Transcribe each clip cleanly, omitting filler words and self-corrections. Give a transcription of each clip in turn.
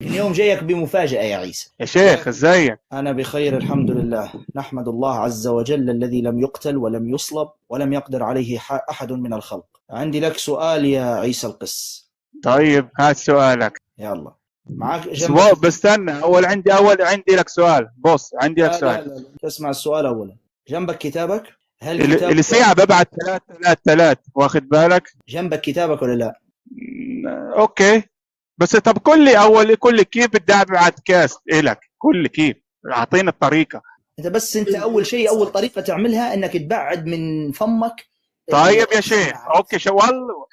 اليوم جايك بمفاجأة يا عيسى. يا شيخ ازيك؟ أنا بخير الحمد لله، نحمد الله عز وجل الذي لم يقتل ولم يصلب ولم يقدر عليه أحد من الخلق. عندي لك سؤال يا عيسى القس. طيب هات سؤالك. يلا، معك جنبك. بستنى اول عندي لك سؤال. بص عندي لك لا سؤال. لا لا لا. تسمع السؤال أولا. جنبك كتابك؟ هل اللي كتابك ساعة ببعت ثلاث ثلاث ثلاث، واخد بالك؟ جنبك كتابك ولا لا؟ اوكي. بس طب كل كيف بدي ابعت كاست الك؟ كل كيف؟ اعطيني الطريقة. أنت أول شيء، أول طريقة تعملها إنك تبعد من فمك طيب يا شيخ، السماعات. اوكي. شو والله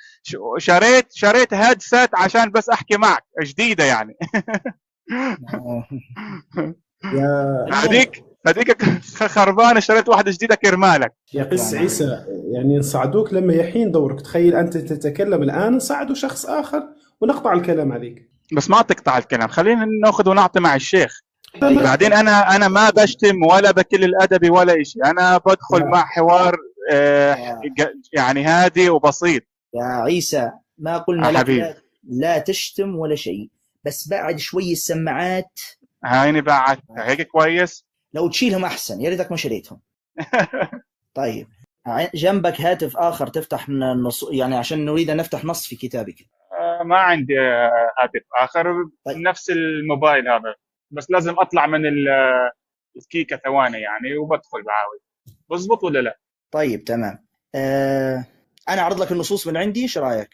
شريت هيدسет عشان بس احكي معك، جديدة يعني. يا المهم، هذيك خربانة، شريت واحدة جديدة كرمالك. يا قس شكرا. عيسى، يعني نصعدوك لما يحين دورك. تخيل أنت تتكلم الآن، نصعدوا شخص آخر ونقطع الكلام عليك. بس ما تقطع الكلام، خلينا ناخذ ونعطي مع الشيخ. طيب. بعدين انا ما بشتم ولا بكل الادبي ولا شيء، انا بدخل مع حوار يا يعني هادي وبسيط. يا عيسى، ما قلنا لك حبيبي، لا تشتم ولا شيء، بس بعد شوي السماعات. هايني بعد هيك كويس. لو تشيلهم أحسن، يا ريتك ما شريتهم. طيب، جنبك هاتف آخر تفتح النص، يعني عشان نريد أن نفتح نص في كتابك. ما عندي هاتف اخر. طيب. نفس الموبايل هذا، بس لازم اطلع من الكيكه ثواني يعني وبدخل بعاود. بزبط ولا لا؟ طيب تمام. أنا أعرض لك النصوص من عندي، إيش رأيك؟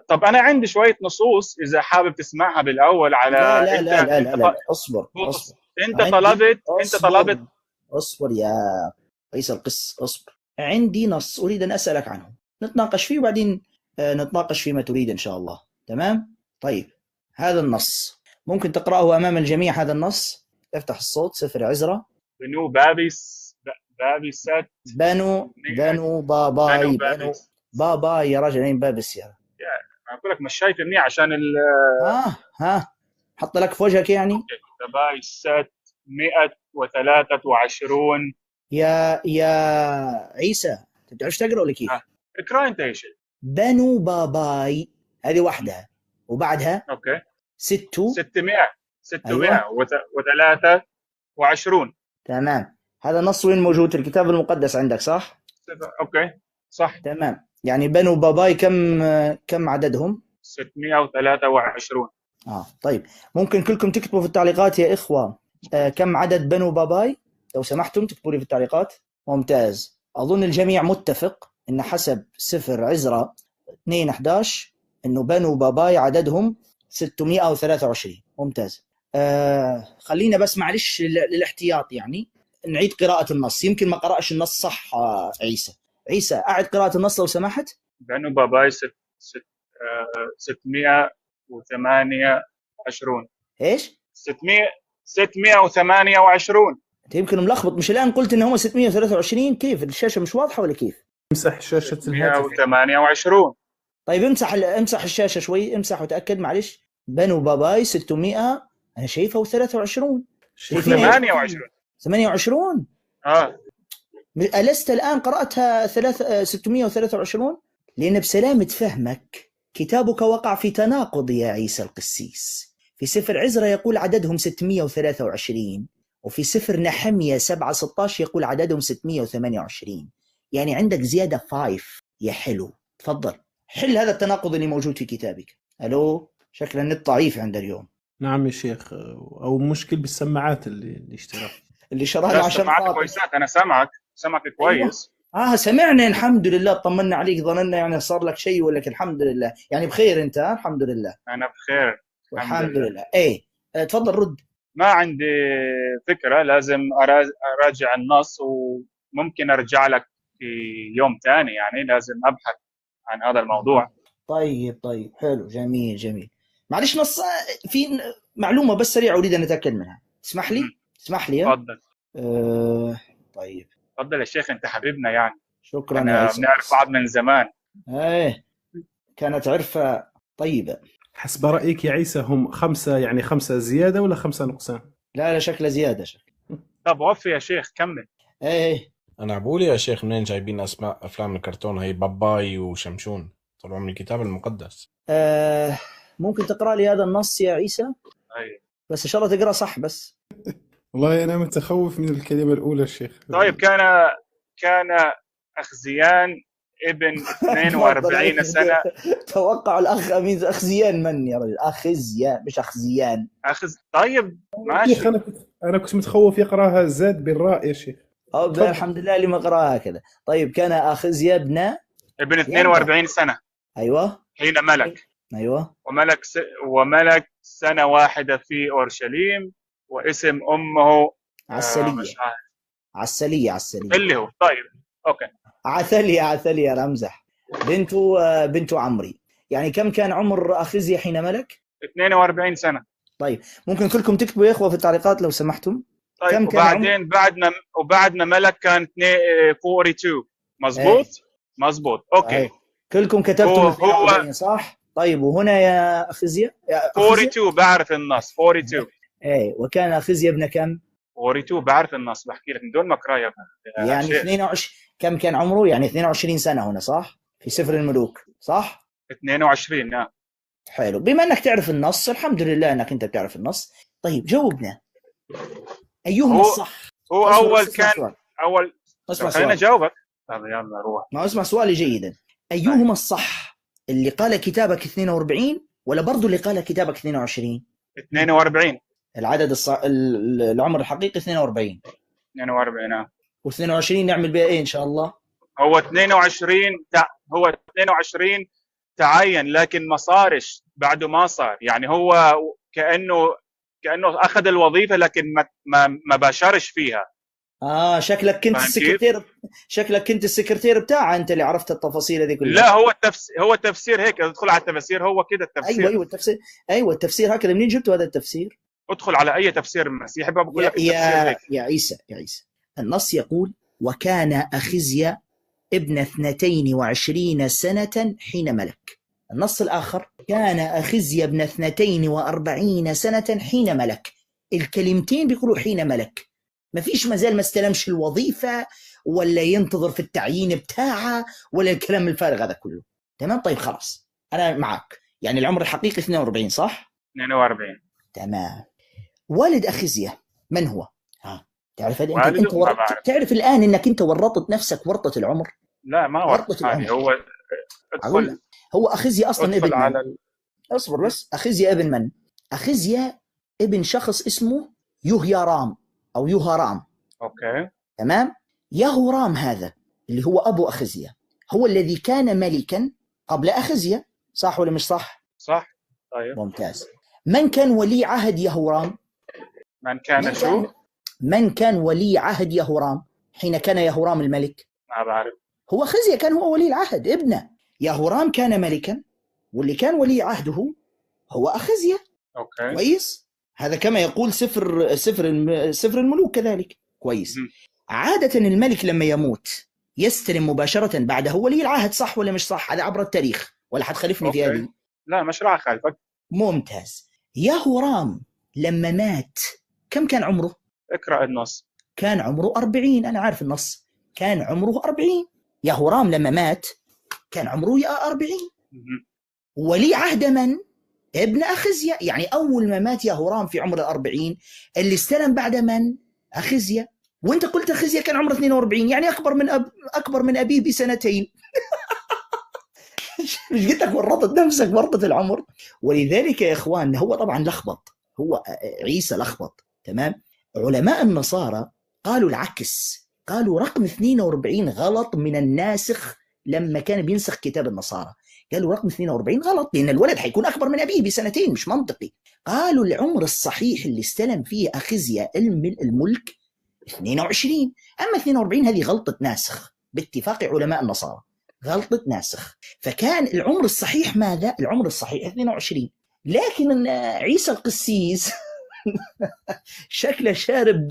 طب انا عندي شويه نصوص اذا حابب تسمعها بالاول لا على لا لا لا لا لا, لا. أصبر بص، أصبر. انت عندي طلبت انت أصبر. طلبت أصبر يا رئيس القس، أصبر. عندي نص أريد أن أسألك عنه، نتناقش فيه وبعدين نتناقش فيما تريد إن شاء الله. تمام؟ طيب، هذا النص ممكن تقرأه أمام الجميع. هذا النص، افتح الصوت. سفر عزرا. بنو بابي ست. بنو بنو باباي. بنو بابس. باباي يا رجل، أين بابس يا رجل؟ انا اقول لك مش شايف منيح عشان ها حط لك في وجهك يعني. اوكي، باباي ست 123. يا عيسى، أنت بتعرفش تقرأ ولا كيف؟ اقرا انت ايش؟ بنو باباي هذه وحدها، وبعدها اوكي. ستو. 600 أيوه 623. تمام. هذا النص وين موجود؟ في الكتاب المقدس عندك صح؟ اوكي صح. تمام. يعني بنو باباي كم عددهم؟ 623. طيب، ممكن كلكم تكتبوا في التعليقات يا إخوة كم عدد بنو باباي؟ لو سمحتم تكتبوا لي في التعليقات. ممتاز. أظن الجميع متفق إن حسب سفر عزرا 2:11 إنه بنو باباي عددهم 623. ممتاز. خلينا بس معلش للاحتياط يعني نعيد قراءة النص، يمكن ما قرأش النص صح. عيسى أعد قراءة النص لو سمحت. بنو باباي 628. إيش؟ 628. أنت يمكن ملخبط، مش الآن قلت إن هم 623؟ كيف الشاشة مش واضحة ولا كيف؟ امسح شاشة الهاتف. 628. طيب امسح الشاشة شوي، امسح وتأكد معلش. بنو باباي 600، أنا شايفها 23. شايفين 28. 28. اه ألست الآن قرأتها 623؟ لأن بسلامة فهمك كتابك وقع في تناقض يا عيسى القسيس. في سفر عزرا يقول عددهم 623، وفي سفر نحمية 7:16 يقول عددهم 628. يعني عندك زيادة 5 يا حلو. تفضل حل هذا التناقض اللي موجود في كتابك. ألو، شكل النت ضعيف عند اليوم. نعم يا شيخ، أو مشكل بالسماعات اللي اشتراها. اللي شراها لا، عشان سمعك خاطر. كويسات، انا سمعك أيوة. كويس. سمعنا الحمد لله، طمنا عليك، ظننا يعني صار لك شيء، ولك الحمد لله يعني بخير انت. الحمد لله. انا بخير الحمد والحمد لله. لله. تفضل رد. ما عندي فكرة، لازم اراجع النص، وممكن ارجع لك في يوم ثاني، يعني لازم ابحث عن هذا الموضوع. طيب حلو، جميل جميل. معلش نص في معلومة بس سريعة أريد أن أتأكد منها. اسمح لي. تفضل. أه طيب. تفضل يا شيخ، انت حبيبنا يعني. شكرا يا احنا عيسى. بنعرف بعض من زمان. كانت عرفة طيبة. حسب رأيك يا عيسى، هم 5 يعني 5 زيادة ولا 5 نقصان؟ لا شكله زيادة شكل. طب وفي يا شيخ، كمل. ايه انا عبولي يا شيخ، منين جايبين اسماء افلام الكرتون؟ هي باباي وشمشون طلعوا من الكتاب المقدس. آه ممكن تقرأ لي هذا النص يا عيسى؟ طيب بس إن شاء الله تقرأ صح بس. والله أنا متخوف من الكلمة الأولى الشيخ. طيب كان أخزيان ابن 42 سنة. توقع الأخ أمين أخزيان من يا رجل؟ أخزيان مش أخزيان. طيب شيخ ماشي. أنا كنت متخوف يقراها زاد بالراء يا شيخ. الحمد لله اللي ما قراها هكذا. طيب كان أخزيا ابن 42 سنة أيوة حين ملك. أيوة وملك سنة واحدة في أورشليم، واسم أمه عسلية. مش عارف. عسلية اللي هو طيب أوكي عثلية أنا أمزح. بنت عمري. يعني كم كان عمر أخزيا حين ملك؟ 42 سنة. طيب ممكن كلكم تكتبوا يا إخوة في التعليقات لو سمحتم. طيب كم كان وبعدين بعد ما ملك كان 42. مظبوط مظبوط اوكي. كلكم كتبتم 42 صح؟ طيب وهنا يا أخزيا 42 بعرف النص 42. ايه وكان أخزيا ابن كم؟ 42 بعرف النص، بحكي لك من دون ما اقرا يا يعني 22. كم كان عمره؟ يعني 22 سنة هنا صح؟ في سفر الملوك صح؟ 22 نعم. حلو، بما انك تعرف النص الحمد لله انك انت بتعرف النص. طيب جاوبنا ايهما الصح؟ هو اول كان سؤال. اول خلينا نجاوبك. طيب يلا روح. ما اسمع سؤالي جيدا. ايهما الصح؟ اللي قال كتابك 42 ولا برضو اللي قال كتابك 22؟ 42 العدد العمر الحقيقي 42 نعم. و22 نعمل بها ايه ان شاء الله؟ هو 22 تعين لكن ما صارش بعده، ما صار. يعني هو كأنه أخذ الوظيفة لكن ما باشرش فيها. شكلك كنت السكرتير بتاعه انت اللي عرفت التفاصيل هذه كلها. لا هو التفسير هيك. ادخل على التفسير، هو كده التفسير. ايوه التفسير. ايوه التفسير هكذا. منين جبتوا هذا التفسير؟ ادخل على اي تفسير مسيحي بقول لك التفسير هيك. يا عيسى النص يقول وكان أخزيا ابن 22 سنة حين ملك. النص الآخر كان أخزيا ابن 42 سنة حين ملك. الكلمتين بيقولوا حين ملك، ما فيش مازال ما استلمش الوظيفة ولا ينتظر في التعيين بتاعه ولا الكلام الفارغ هذا كله. تمام طيب خلاص أنا معك. يعني العمر الحقيقي 42 صح؟ 42 تمام. والد أخزيا من هو؟ تعرف هذه انت تعرف الآن انك انت ورطت نفسك ورطة العمر؟ لا ما ورطت يعني. هو هو أخزيا أصلا ابن من؟ اصبر بس. أخزيا ابن من؟ أخزيا ابن شخص اسمه يهيرام أو يهرام. أوكي تمام. يهرام هذا اللي هو أبو أخزيا هو الذي كان ملكا قبل أخزيا، صح ولا مش صح؟ صح. طيب ممتاز. من كان ولي عهد يهورام؟ من كان ولي عهد يهورام حين كان يهورام الملك؟ ما بعرف. هو أخزيا كان هو ولي العهد ابنه. يهورام كان ملكا واللي كان ولي عهده هو أخزيا. أوكي كويس. هذا كما يقول سفر الملوك كذلك. كويس. عادة الملك لما يموت يستلم مباشرة بعده ولي العهد، صح ولا مش صح؟ هذا عبر التاريخ ولا حتخالفني في هذه؟ لا مش راح أخالفك. ممتاز. يهورام لما مات كم كان عمره؟ اقرأ النص. كان عمره 40. أنا عارف النص. كان عمره 40. يهورام لما مات كان عمره 40. ولي عهد من؟ ابن أخزيا. يعني أول ما مات يهورام في عمر 40 اللي استلم بعد من؟ أخزيا. وانت قلت أخزيا كان عمره 42 يعني أكبر من أبيه بسنتين. مش قلت لك ورطت نفسك ورطة العمر؟ ولذلك يا إخوان هو طبعا لخبط. هو عيسى لخبط. تمام. علماء النصارى قالوا العكس. قالوا رقم 42 غلط من الناسخ لما كان بينسخ كتاب النصارى. قالوا رقم 42 غلط لأن الولد حيكون أكبر من أبيه بسنتين، مش منطقي. قالوا العمر الصحيح اللي استلم فيه أخزيا الملك 22. أما 42 هذه غلطة ناسخ باتفاق علماء النصارى، غلطة ناسخ. فكان العمر الصحيح ماذا؟ العمر الصحيح 22. لكن عيسى القسيس شكله شارب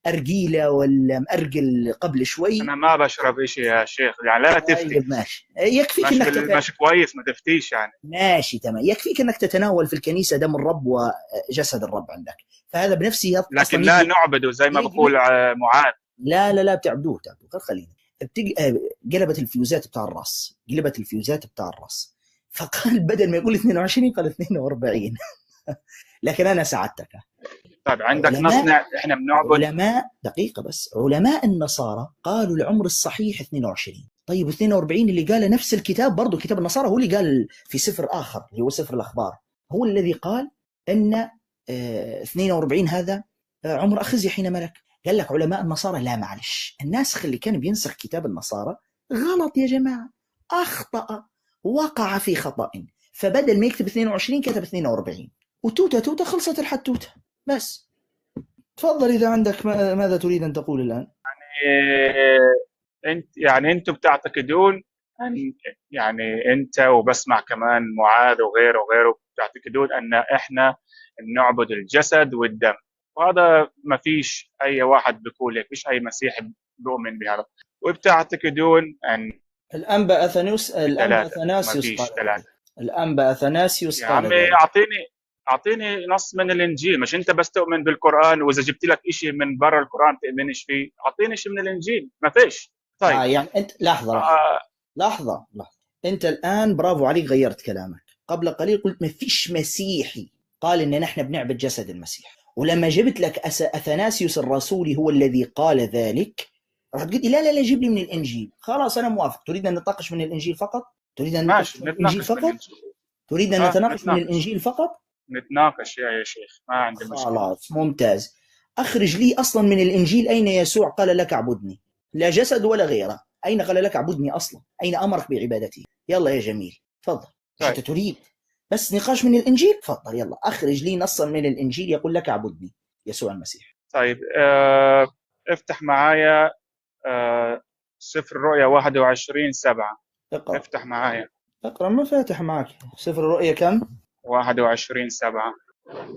أرجيلة ولا مأرجل قبل شوي. أنا ما بشرب إشي يا شيخ يعني لا تفتي. طيب ماشي يكفيك إنك ماشي كويس ما تفتيش يعني. ماشي تمام. يكفيك إنك تتناول في الكنيسة دم الرب وجسد الرب عندك، فهذا بنفسه لكن لا نعبده زي ما بقول معاذ. لا بتعبدوه. خلينا قلبت الفيوزات بتاع الراس. فقال بدل ما يقول 22 قال 42. لكن أنا ساعدتك. طيب عندك نص احنا بنعبد. علماء دقيقة بس، علماء النصارى قالوا العمر الصحيح 22. طيب 42 اللي قال نفس الكتاب برضو، كتاب النصارى هو اللي قال في سفر آخر اللي هو سفر الأخبار، هو الذي قال أن 42 هذا عمر أخزي حين ملك. قال لك علماء النصارى لا معلش، الناسخ اللي كان بينسخ كتاب النصارى غلط يا جماعة، أخطأ، وقع في خطأ، فبدل ما يكتب 22 كتب 42، وتوتة توتة خلصت الحتوتة بس. تفضل إذا عندك ماذا تريد أن تقول الآن؟ يعني أنتم بتعتقدون يعني أنت وبسمع كمان معاذ وغيره بتعتقدون أن إحنا بنعبد الجسد والدم، وهذا ما فيش أي واحد بيقول هيك، فيش أي مسيحي بيؤمن بهذا، وبتعتقدون أن الأنبا أثناسيوس قال، الأنبا أثناسيوس قال يا عمي أعطيني نص من الإنجيل، مش أنت بس تؤمن بالقرآن، وإذا جبت لك إشي من برا القرآن تؤمنش فيه، أعطيني شيء من الإنجيل. ما فيش. طيب يعني أنت لحظة أنت الآن برافو عليك غيرت كلامك. قبل قليل قلت ما فيش مسيحي قال إن نحن بنعبد جسد المسيح، ولما جبت لك أثناسيوس الرسولي هو الذي قال ذلك، راح تقول لي لا جيب لي من الإنجيل. خلاص أنا موافق. تريد أن نتناقش من الإنجيل فقط؟ تريد أن نتناقش من الإنجيل فقط؟ تريد أن نتناقش من الإنجيل فقط؟ نتناقش يا شيخ، ما عندي مشكلة. خلاص ممتاز. أخرج لي أصلا من الإنجيل أين يسوع قال لك اعبدني، لا جسد ولا غيره. أين قال لك اعبدني أصلا؟ أين أمرك بعبادتي؟ يلا يا جميل تفضل. طيب. أنت تريد بس نقاش من الإنجيل؟ تفضل يلا أخرج لي نصا من الإنجيل يقول لك اعبدني يسوع المسيح. طيب افتح معايا سفر الرؤيا 21:7. افتح معايا. اقرأ. ما فاتح معك سفر الرؤيا كم؟ 21:7.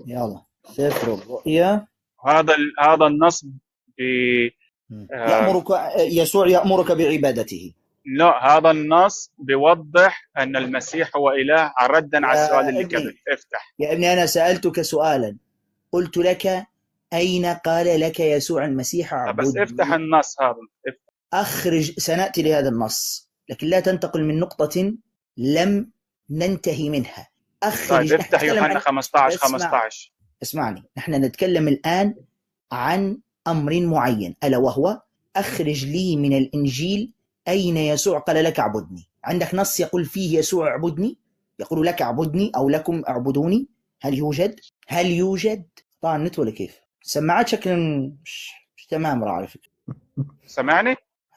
يلا سفر الرؤيا. هذا النص يأمرك يسوع يأمرك بعبادته. لا، هذا النص بيوضح أن المسيح هو إله، ردا على السؤال اللي قبل. افتح يا ابني، أنا سألتك سؤالا قلت لك أين قال لك يسوع المسيح اعبدني؟ بس افتح النص هذا. أخرج. سنأتي لهذا النص، لكن لا تنتقل من نقطة لم ننتهي منها. أخرج. طيب افتح يوحنا 15:15. اسمعني، نحن نتكلم الآن عن أمر معين، ألا وهو أخرج لي من الإنجيل أين يسوع قال لك اعبدني. عندك نص يقول فيه يسوع اعبدني، يقول لك اعبدني أو لكم اعبدوني؟ هل يوجد؟ طبعا النت ولا كيف؟ سماعات شكل مش تمام. راح على فكرة.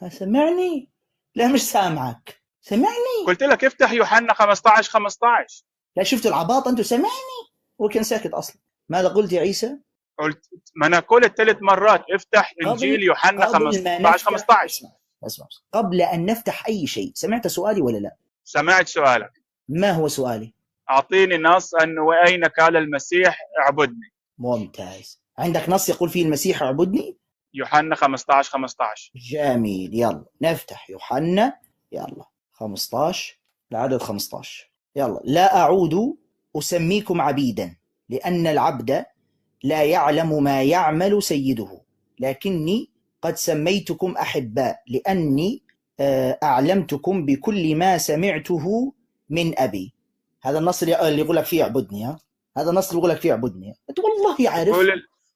سمعني؟ لا مش سامعك. سمعني. قلت لك افتح يوحنا 15:15. لا شفت العباط أنتوا. سمعني. هو كان ساكت أصلا. ماذا قلت يا عيسى؟ قلت ما أنا قلت 3 مرات افتح إنجيل يوحنا 15:15. اسمع. قبل أن نفتح أي شيء، سمعت سؤالي ولا لا؟ سمعت سؤالك. ما هو سؤالي؟ أعطيني نص أنه أين قال المسيح اعبدني. ممتاز. عندك نص يقول فيه المسيح اعبدني؟ يوحنا 15:15. جميل. يلا نفتح يوحنا. يلا 15 العدد 15. يلا. لا أعود أسميكم عبيدا، لأن العبد لا يعلم ما يعمل سيده، لكني قد سميتكم أحباء، لأني أعلمتكم بكل ما سمعته من أبي. هذا النص اللي يقول لك فيه اعبدني. هذا النص اللي يقول لك فيه اعبدني. أنت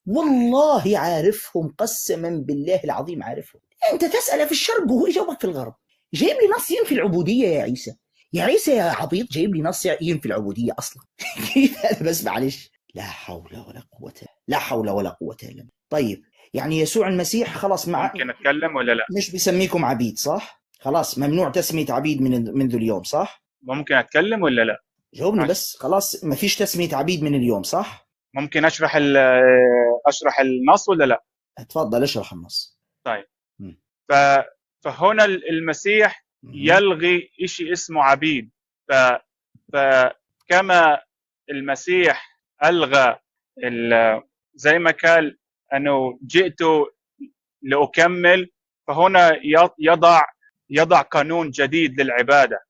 والله عارفهم قسما بالله العظيم عارفهم. أنت تسأل في الشرق وهو يجاوبك في الغرب. جايب لي نص ينفي العبودية يا عيسى. يا عبيط، جايب لي نص ينفي العبودية أصلا. كيف هذا؟ بس معلش. لا حول ولا قوة إلا بالله. طيب يعني يسوع المسيح خلاص ممكن أتكلم ولا لا؟ مش بيسميكم عبيد صح؟ خلاص ممنوع تسمية عبيد منذ اليوم صح؟ ممكن أتكلم ولا لا؟ جاوبني بس. خلاص ما فيش تسمية عبيد من اليوم صح؟ ممكن أشرح النص ولا لا؟ تفضل اشرح النص. طيب. فهنا المسيح يلغي شيء اسمه عبيد. فكما المسيح ألغى زي ما قال أنه جئت لأكمل، فهنا يضع قانون جديد للعبادة.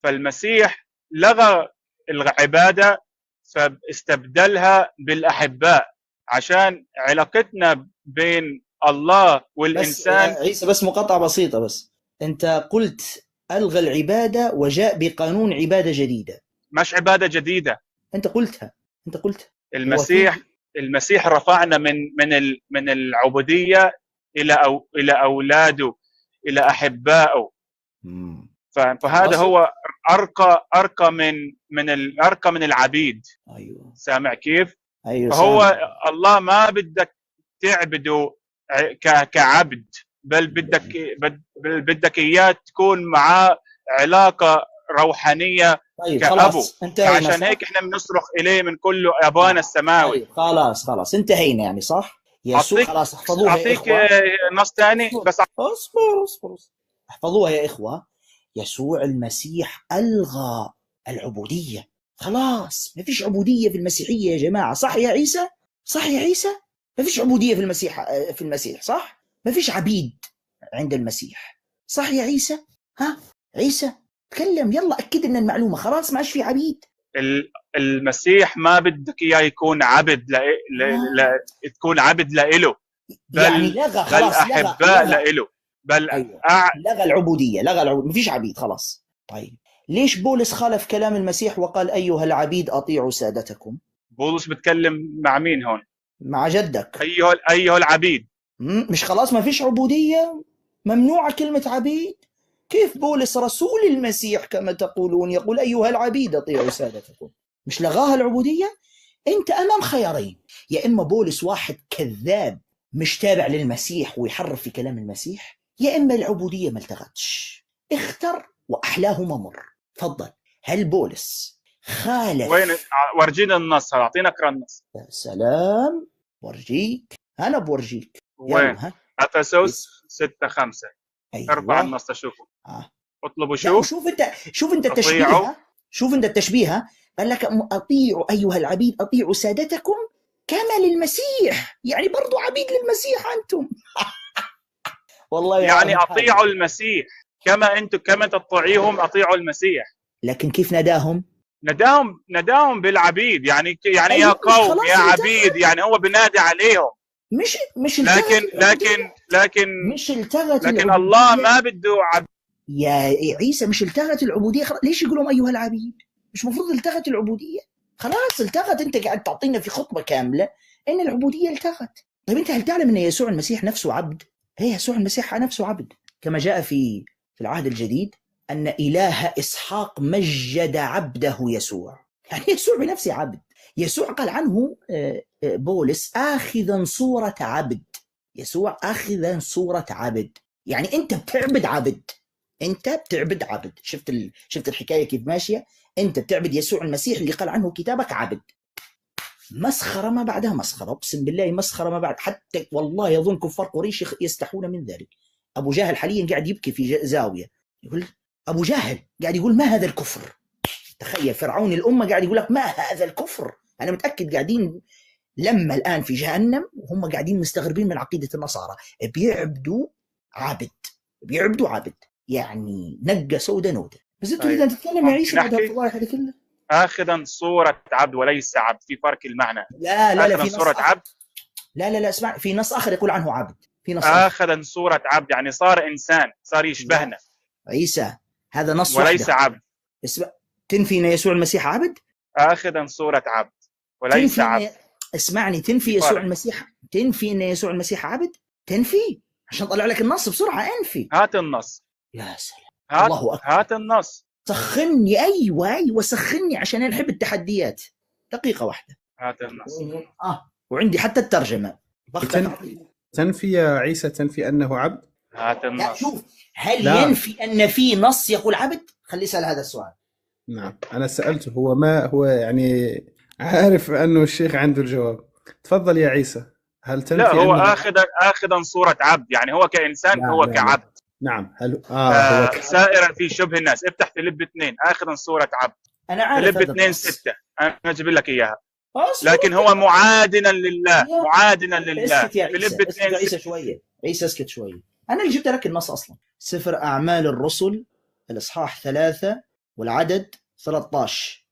فالمسيح لغى العبادة فاستبدلها بالأحباء، عشان علاقتنا بين الله والإنسان. بس عيسى، بس مقاطعة بسيطة. بس أنت قلت ألغى العبادة وجاء بقانون عبادة جديدة. مش عبادة جديدة، أنت قلتها. المسيح رفعنا من العبودية إلى أولاده، إلى أحبائه. فهذا هو أرقى من العبيد. أيوة. سامع كيف؟ أيوة. فهو سامع. الله ما بدك تعبده كعبد، بل بدك إياه تكون معاه علاقة روحانية. طيب كأبو. خلاص انتهينا. عشان هيك احنا بنصرخ إليه من كله أبانا السماوي. طيب خلاص انتهينا يعني، صح؟ يسوع خلاص احفظوها يا أعطيك إخوة. نص ثاني بس. اصبر احفظوها يا إخوة. يسوع المسيح ألغى العبودية، خلاص ما فيش عبودية في المسيحية يا جماعة. صح يا عيسى؟ ما فيش عبودية في المسيح صح؟ ما فيش عبيد عند المسيح، صح يا عيسى؟ ها عيسى تكلم يلا، أكد لنا المعلومة. خلاص ما عادش في عبيد. المسيح ما بدك إياه يكون عبد تكون عبد لإله، يعني لغى خلاص، أحباء لإله، بل أيوة. لغى العبودية، ما فيش عبيد خلاص. طيب ليش بولس خالف كلام المسيح وقال أيها العبيد أطيعوا سادتكم؟ بولس بتكلم مع مين هون؟ مع جدك. أيها العبيد. مش خلاص ما فيش عبودية، ممنوعة كلمة عبيد؟ كيف بولس رسول المسيح كما تقولون يقول أيها العبيد أطيعوا سادتكم؟ مش لغاها العبودية؟ أنت أمام خيارين، يا إما بولس واحد كذاب مش تابع للمسيح ويحرف في كلام المسيح، يا إما العبودية ما التغتش. اختر وأحلاهما مر. تفضل. هل بولس خالف؟ وين؟ ورجينا النص، أعطينا اقرأ النص. يا سلام، ورجيك، أنا بورجيك. وين؟ أفسس 6:5. أيوة. ارفع النص تشوفه. اطلبوا. شوف انت التشبيه. شوف انت التشبيه. قال لك اطيعوا ايها العبيد اطيعوا سادتكم كما للمسيح، يعني برضو عبيد للمسيح انتم. والله يعني اطيعوا المسيح كما تطيعوهم، اطيعوا المسيح. لكن كيف نداهم بالعبيد، يعني أيوة. يا قوم يا عبيد، يعني هو بنادي عليهم. مش لكن الله ما بده عبد. يا عيسى مش التغت العبودية. ليش يقولون أيها العبيد؟ مش مفروض التغت العبودية؟ خلاص التغت. أنت قاعد تعطينا في خطبة كاملة إن العبودية التغت. طيب أنت هل تعلم أن يسوع المسيح نفسه عبد؟ يسوع المسيح نفسه عبد، كما جاء في العهد الجديد أن إله إسحاق مجد عبده يسوع. يعني يسوع بنفسه عبد. يسوع قال عنه بولس آخذا صورة عبد. يسوع آخذا صورة عبد، يعني أنت بتعبد عبد. شفت الحكاية كيف ماشية؟ أنت بتعبد يسوع المسيح اللي قال عنه كتابك عبد. مسخرة ما بعدها مسخرة، أقسم بالله مسخرة ما بعد. حتى والله يظن كفار قريش يستحون من ذلك. أبو جهل حاليا قاعد يبكي في زاوية، يقول أبو جهل قاعد يقول ما هذا الكفر. تخيل فرعون الأمة قاعد يقول لك ما هذا الكفر. أنا متأكد قاعدين لما الآن في جهنم وهم قاعدين مستغربين من عقيدة النصارى، بيعبدوا عبد يعني نقة سودة نودة. بس انت تريد ان تتكلم يا عيسى بعد الفضائح هذه كلها؟ اخذا صورة عبد وليس عبد، في فرق المعنى. لا في صورة عبد. لا اسمع، في نص اخر يقول عنه عبد. في نص اخذا صورة عبد يعني صار انسان، صار يشبهنا. عيسى هذا نص وليس عبد. اسمع، تنفي ان يسوع المسيح عبد؟ اخذا صورة عبد وليس عبد. اسمعني، تنفي ان يسوع المسيح عبد؟ تنفي عشان طلع لك النص بسرعة. انفي. هات النص. يا سلام. الله أكبر. هات النص. سخني. أيوة سخني عشان أنا أحب التحديات. دقيقة واحدة. هات النص. وعندي حتى الترجمة. تنفي يا عيسى، تنفي أنه عبد؟ هات النص. لا شوف، هل ينفي أن في نص يقول عبد؟ خلي يسأل هذا السؤال. نعم أنا سألته، هو ما هو يعني عارف أنه الشيخ عنده الجواب. تفضل يا عيسى. هل تنفي؟ لا هو آخذا صورة عبد، يعني هو كإنسان هو كعبد. نعم. هل هو سائرا في شبه الناس. افتح فيليب 2 آخذا صورة عبد. أنا عارف. فيليب 2:6 أنا أجيب لك إياها. لكن هو معادنا لله. اسكت يا عيسى شوية. عيسى اسكت شوية. أنا اللي جبت لك النص أصلا. سفر أعمال الرسل الإصحاح 3 والعدد 13.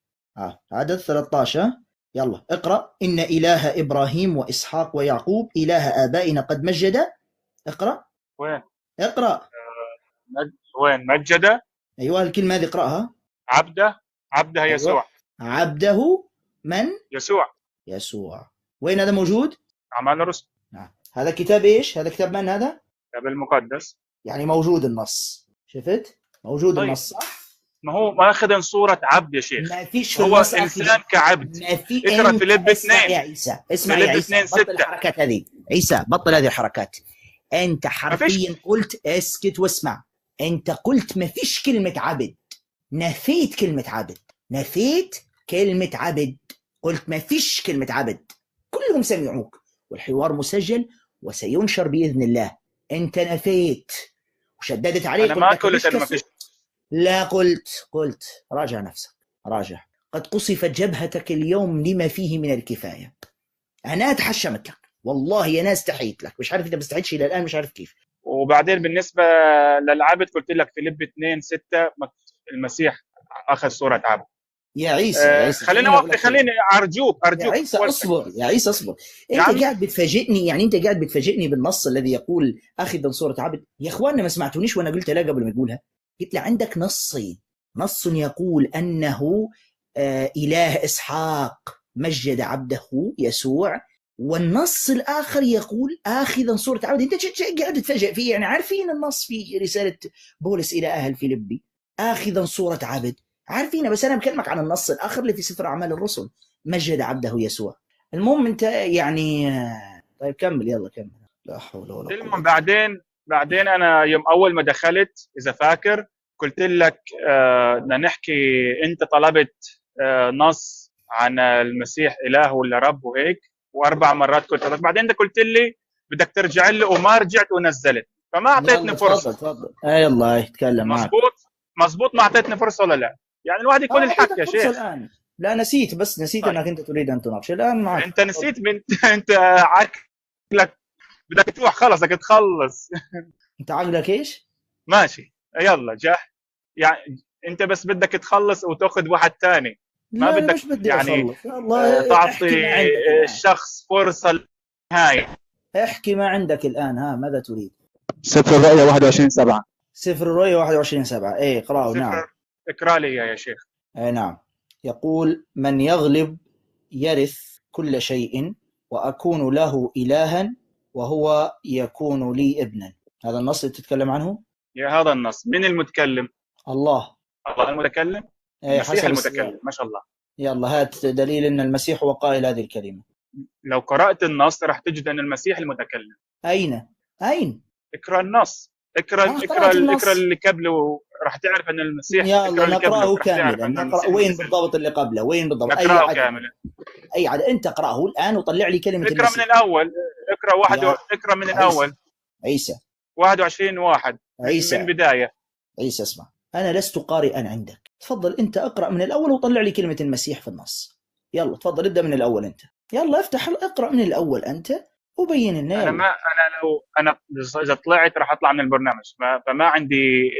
عدد 13. يلا اقرأ. إن إله إبراهيم وإسحاق ويعقوب إله آبائنا قد مجد. اقرأ. وين؟ اقرأ. وين مجد؟ أيوة الكلمة هذه اقرأها. عبده أيوة. يسوع. عبده من؟ يسوع. يسوع. وين هذا موجود؟ أعمال الرسل. نعم. هذا كتاب إيش؟ هذا كتاب من هذا؟ الكتاب المقدس. يعني موجود النص، شفت؟ موجود طيب. النص صح؟ ما هو ماخذ صورة عبد يا شيخ. ما فيش في هو النص إنسان كعبد. ما في. اقرأ فيليب اسمع 2. يا عيسى، اسمع يا فيليب عيسى، 2 بطل 6. الحركات هذه. عيسى بطل هذه الحركات. أنت حرفيا قلت اسكت واسمع. أنت قلت ما فيش كلمة عبد، نفيت كلمة عبد، نفيت كلمة عبد، قلت ما فيش كلمة عبد. كلهم سمعوك والحوار مسجل وسينشر بإذن الله. أنت نفيت وشددت عليه. أنا ما قلت أنا ما فيش. لا قلت راجع نفسك، راجع. قد قصفت جبهتك اليوم لما فيه من الكفاية. أنا تحشمت لك والله، يا ناس استحيت لك، مش عارف إذا بستحيتش إلى الآن، مش عارف كيف. وبعدين بالنسبة للعبد قلت لك فيليب 2 6 المسيح أخذ صورة عبد. يا عيسى يا عيسى خليني أرجوك يا عيسى اصبر، يا عيسى اصبر. انت قاعد بتفاجئني، يعني انت قاعد بتفاجئني بالنص الذي يقول اخذا صورة عبد. يا اخواننا ما سمعتونيش وانا قلت لا قبل ما يقولها؟ قلت له عندك نصين، نص يقول انه اله اسحاق مجد عبده يسوع، والنص الاخر يقول اخذا صورة عبد. انت قاعد تتفاجئ فيه، يعني عارفين النص في رسالة بولس الى اهل فيلبي اخذا صورة عبد، عارفين، بس انا بكلمك عن النص الاخر اللي في سفر اعمال الرسل مجد عبده يسوع. المهم انت يعني طيب كمل، يلا كمل. لا حول ولا قوه. المهم بعدين انا يوم اول ما دخلت اذا فاكر قلت لك بدنا نحكي، انت طلبت نص عن المسيح اله ولا رب وهيك، واربع مرات قلت لك، بعدين انت قلت لي بدك ترجع لي وما رجعت ونزلت، فما اعطيتني فرصه. تفضل يلا اتكلم معك. مظبوط ما اعطيتني فرصه ولا لا؟ يعني الواحد يكون الحق يا شيخ. الآن. لا نسيت، بس نسيت انك انت تريد ان تناقش. الان معك. انت نسيت انت عقلك بدك تروح، خلص بدك تخلص. انت عقلك ايش؟ ماشي يلا يعني انت بس بدك تخلص وتاخذ واحد ثاني، ما بدك مش بدي يعني أخلص. تعطي الشخص فرصه نهايه. احكي ما عندك الان، ها ماذا تريد؟ سفر الرؤيا 21/7. سفر الرؤيا 21/7. ايه اقراه. نعم اقرا لي يا شيخ. نعم. يقول من يغلب يرث كل شيء وأكون له إلها وهو يكون لي ابنا. هذا النص اللي تتكلم عنه؟ يا هذا النص من المتكلم؟ الله المتكلم. المسيح المتكلم. ما شاء الله. يلا هات دليل ان المسيح هو قائل هذه الكلمة. لو قرأت النص راح تجد ان المسيح المتكلم. اين؟ اقرا النص، اقرا اللي قبله راح تعرف ان المسيح. يلا نقراه كاملا. وين بالضبط اللي قبله؟ وين بالضبط؟ اقراه كاملا. اي عدد انت اقراه الان وطلع لي كلمة اقرا المسيح. من الاول. اقرا من الاول. عيسى 21:1 عيسى من بداية. عيسى اسمع، انا لست قارئا عندك، تفضل انت اقرا من الاول وطلع لي كلمة المسيح في النص. يلا تفضل ابدا من الاول انت. يلا افتح اقرا من الاول انت وبين لنا. انا اذا طلعت راح اطلع من البرنامج، فما عندي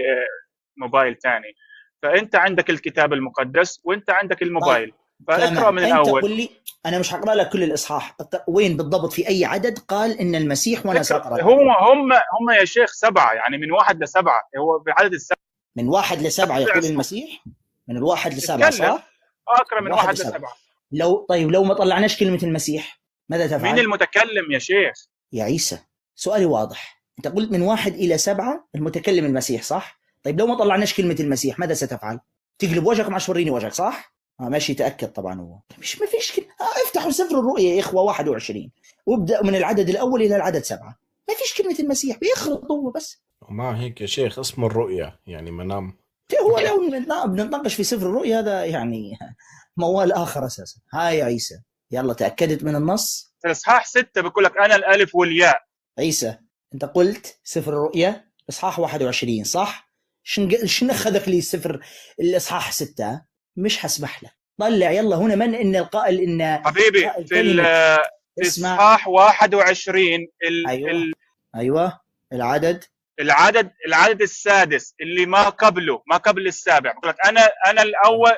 موبايل ثاني، فانت عندك الكتاب المقدس وانت عندك الموبايل. فاقرا من الاول. انت قل لي، انا مش هقرا لك كل الاصحاح، وين بالضبط في اي عدد قال ان المسيح وانا ساقرا؟ هم يا شيخ 7، يعني من 1 ل7 هو بعدد ال7. من 1 ل7 يقول المسيح؟ من 1 ل7 صح؟ اقرا من 1 ل7. لو ما طلعناش كلمة المسيح ماذا تفعل؟ مين المتكلم يا شيخ؟ يا عيسى سؤالي واضح، انت قلت من 1 إلى 7 المتكلم المسيح صح؟ طيب لو ما طلعناش كلمة المسيح ماذا ستفعل؟ تقلب وجهك مع شوريني وجهك صح؟ ماشي تأكد طبعا. هو مش ما فيش كلمة. افتحوا سفر الرؤيا يا إخوة 21 وابدأ من العدد الأول إلى العدد 7. ما فيش كلمة المسيح، بيخرط هو بس. وما هيك يا شيخ اسمه الرؤيا يعني منام. هو لو بنتناقش في سفر الرؤيا هذا يعني موال آخر أساسا. هاي يا عيسى يلا تأكدت من النص؟ في الإصحاح 6 بيقول لك أنا الألف والياء. عيسى أنت قلت سفر الرؤيا إصحاح 21 صح؟ شن أخذك لي سفر الإصحاح 6؟ مش حسمح لك. طلع يلا هنا من إن القائل إن حبيبي في إصحاح 21 أيوة العدد السادس اللي ما قبل السابع بقول لك أنا الأول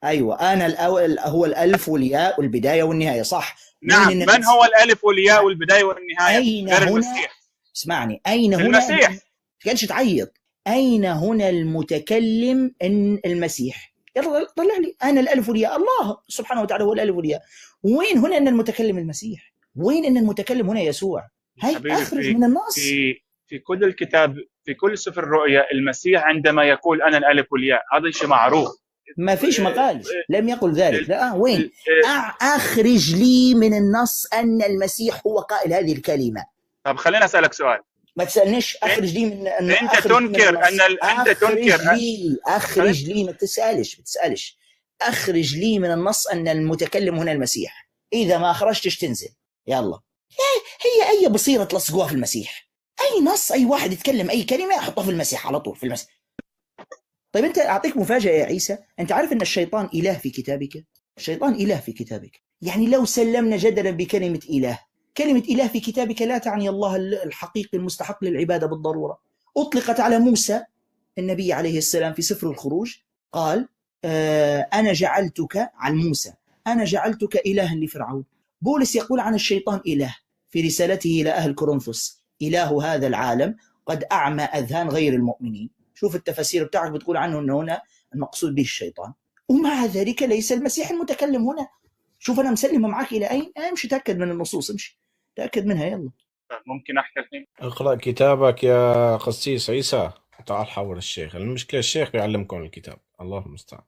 أيوة أنا الأول هو الألف والياء والبداية والنهاية صح؟ نعم. من هو الألف والياء والبداية والنهاية؟ أين غير هنا؟ المسيح. اسمعني أين هنا؟ المسيح. كانش تعيط. أين هنا المتكلم إن المسيح؟ يلا طلع لي أنا الألف والياء، الله سبحانه وتعالى هو الألف والياء. وين هنا أن المتكلم المسيح؟ وين أن المتكلم هنا يسوع؟ هاي حبيبي أخرج من النص. في كل الكتاب، في كل سفر الرؤيا، المسيح عندما يقول أنا الألف والياء هذا شيء معروف. ما فيش مقال لم يقل ذلك. لا وين؟ أخرج لي من النص أن المسيح هو قائل هذه الكلمة. طب خليني أسألك سؤال. ما تسألنيش أخرج لي من أنت تنكر أن أنت تنكر أخرج لي ما تسألش أخرج لي من النص أن المتكلم هنا المسيح. إذا ما أخرجتش تنزل. يلا هي أي بصيرة تلصقوها في المسيح، أي نص أي واحد يتكلم أي كلمة يحطها في المسيح على طول في المسيح. طيب أنت أعطيك مفاجأة يا عيسى، أنت عارف أن الشيطان إله في كتابك؟ الشيطان إله في كتابك. يعني لو سلمنا جدلا بكلمة إله، كلمة إله في كتابك لا تعني الله الحقيقي المستحق للعبادة بالضرورة. أطلقت على موسى النبي عليه السلام في سفر الخروج، قال أنا جعلتك عن موسى أنا جعلتك إلها لفرعون. بولس يقول عن الشيطان إله في رسالته إلى أهل كورنثوس، إله هذا العالم قد أعمى أذهان غير المؤمنين. شوف التفاسير بتاعك بتقول عنه أنه هنا المقصود به الشيطان، ومع ذلك ليس المسيح المتكلم هنا. شوف أنا مسلمة معك إلى أين؟ امشي تأكد من النصوص، امشي تأكد منها. يلا ممكن أحكي الحين؟ اقرأ كتابك يا قسيس عيسى. تعال حول الشيخ، المشكلة الشيخ بيعلمكم الكتاب، الله المستعان.